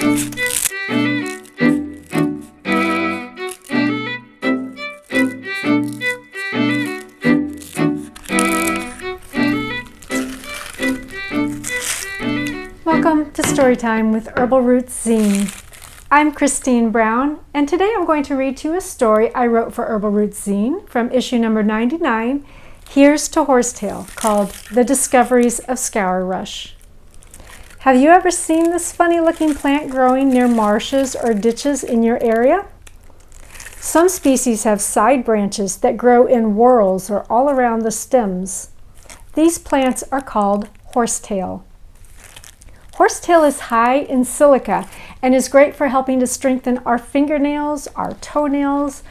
Welcome to Storytime with Herbal Roots zine. I'm Kristine Brown, and today I'm going to read to you a story I wrote for Herbal Roots zine from issue number 99, Here's to Horsetail, called The Discoveries of Scour Rush. Have you ever seen this funny-looking plant growing near marshes or ditches in your area? Some species have side branches that grow in whorls or all around the stems. These plants are called horsetail. Horsetail is high in silica and is great for helping to strengthen our fingernails, our toenails,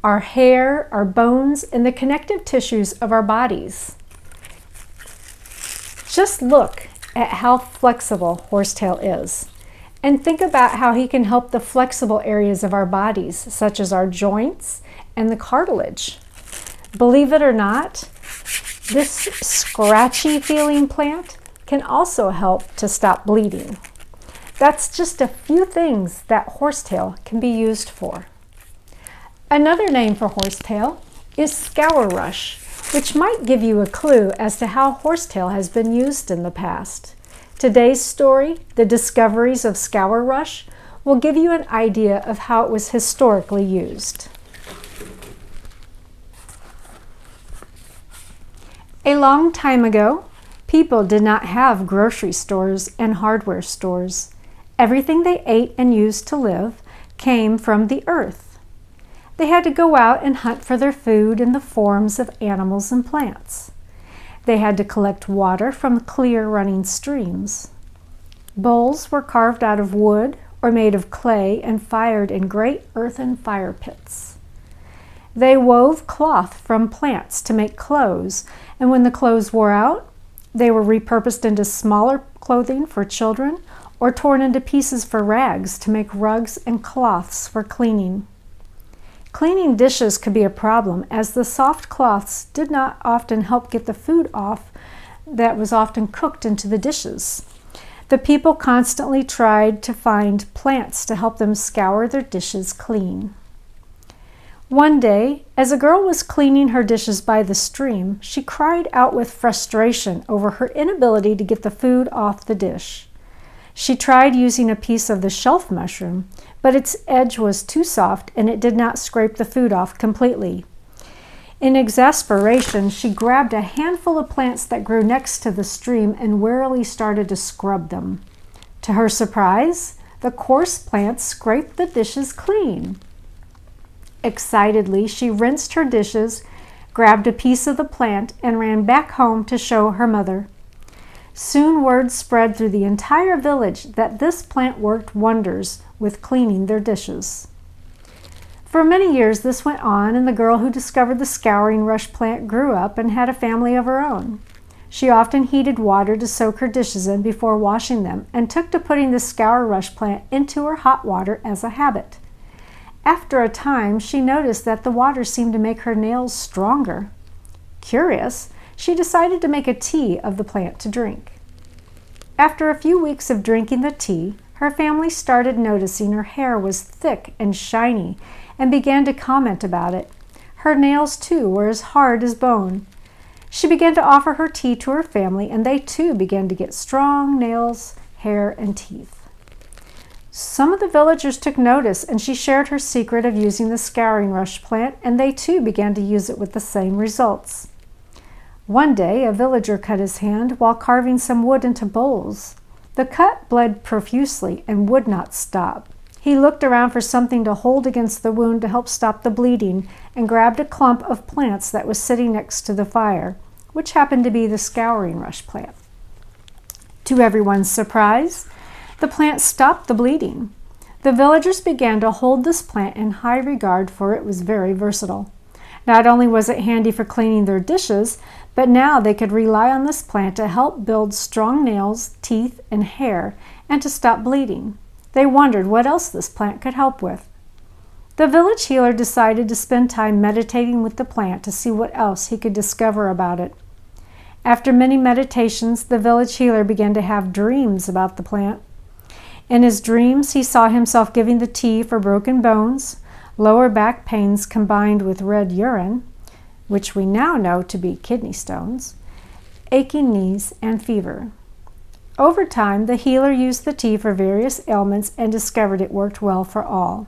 our hair, our bones, and the connective tissues of our bodies. Just look at how flexible horsetail is, and think about how he can help the flexible areas of our bodies, such as our joints and the cartilage. Believe it or not, this scratchy feeling plant can also help to stop bleeding. That's just a few things that horsetail can be used for. Another name for horsetail is Scour Rush, which might give you a clue as to how horsetail has been used in the past. Today's story, The Discoveries of Scour Rush, will give you an idea of how it was historically used. A long time ago, people did not have grocery stores and hardware stores. Everything they ate and used to live came from the earth. They had to go out and hunt for their food in the forms of animals and plants. They had to collect water from clear running streams. Bowls were carved out of wood or made of clay and fired in great earthen fire pits. They wove cloth from plants to make clothes, and when the clothes wore out, they were repurposed into smaller clothing for children or torn into pieces for rags to make rugs and cloths for cleaning. Cleaning dishes could be a problem, as the soft cloths did not often help get the food off that was often cooked into the dishes. The people constantly tried to find plants to help them scour their dishes clean. One day, as a girl was cleaning her dishes by the stream, she cried out with frustration over her inability to get the food off the dish. She tried using a piece of the shelf mushroom, but its edge was too soft and it did not scrape the food off completely. In exasperation, she grabbed a handful of plants that grew next to the stream and warily started to scrub them. To her surprise, the coarse plants scraped the dishes clean. Excitedly, she rinsed her dishes, grabbed a piece of the plant, and ran back home to show her mother. Soon word spread through the entire village that this plant worked wonders with cleaning their dishes. For many years this went on, and the girl who discovered the Scouring Rush plant grew up and had a family of her own. She often heated water to soak her dishes in before washing them, and took to putting the Scour Rush plant into her hot water as a habit. After a time, she noticed that the water seemed to make her nails stronger. Curious, she decided to make a tea of the plant to drink. After a few weeks of drinking the tea, her family started noticing her hair was thick and shiny and began to comment about it. Her nails, too, were as hard as bone. She began to offer her tea to her family, and they, too, began to get strong nails, hair, and teeth. Some of the villagers took notice, and she shared her secret of using the Scouring Rush plant, and they too began to use it with the same results. One day, a villager cut his hand while carving some wood into bowls. The cut bled profusely and would not stop. He looked around for something to hold against the wound to help stop the bleeding, and grabbed a clump of plants that was sitting next to the fire, which happened to be the Scouring Rush plant. To everyone's surprise, the plant stopped the bleeding. The villagers began to hold this plant in high regard, for it was very versatile. Not only was it handy for cleaning their dishes, but now they could rely on this plant to help build strong nails, teeth, and hair, and to stop bleeding. They wondered what else this plant could help with. The village healer decided to spend time meditating with the plant to see what else he could discover about it. After many meditations, the village healer began to have dreams about the plant. In his dreams, he saw himself giving the tea for broken bones, lower back pains combined with red urine, which we now know to be kidney stones, aching knees, and fever. Over time, the healer used the tea for various ailments and discovered it worked well for all.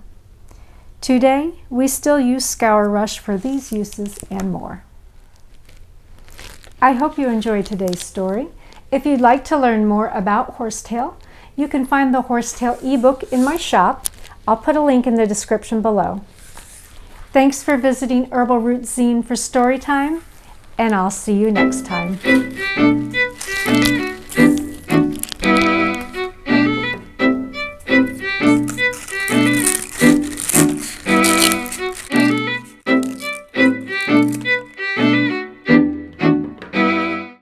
Today, we still use Scour Rush for these uses and more. I hope you enjoyed today's story. If you'd like to learn more about Horsetail, you can find the Horsetail ebook in my shop. I'll put a link in the description below. Thanks for visiting Herbal Roots zine for Storytime, and I'll see you next time.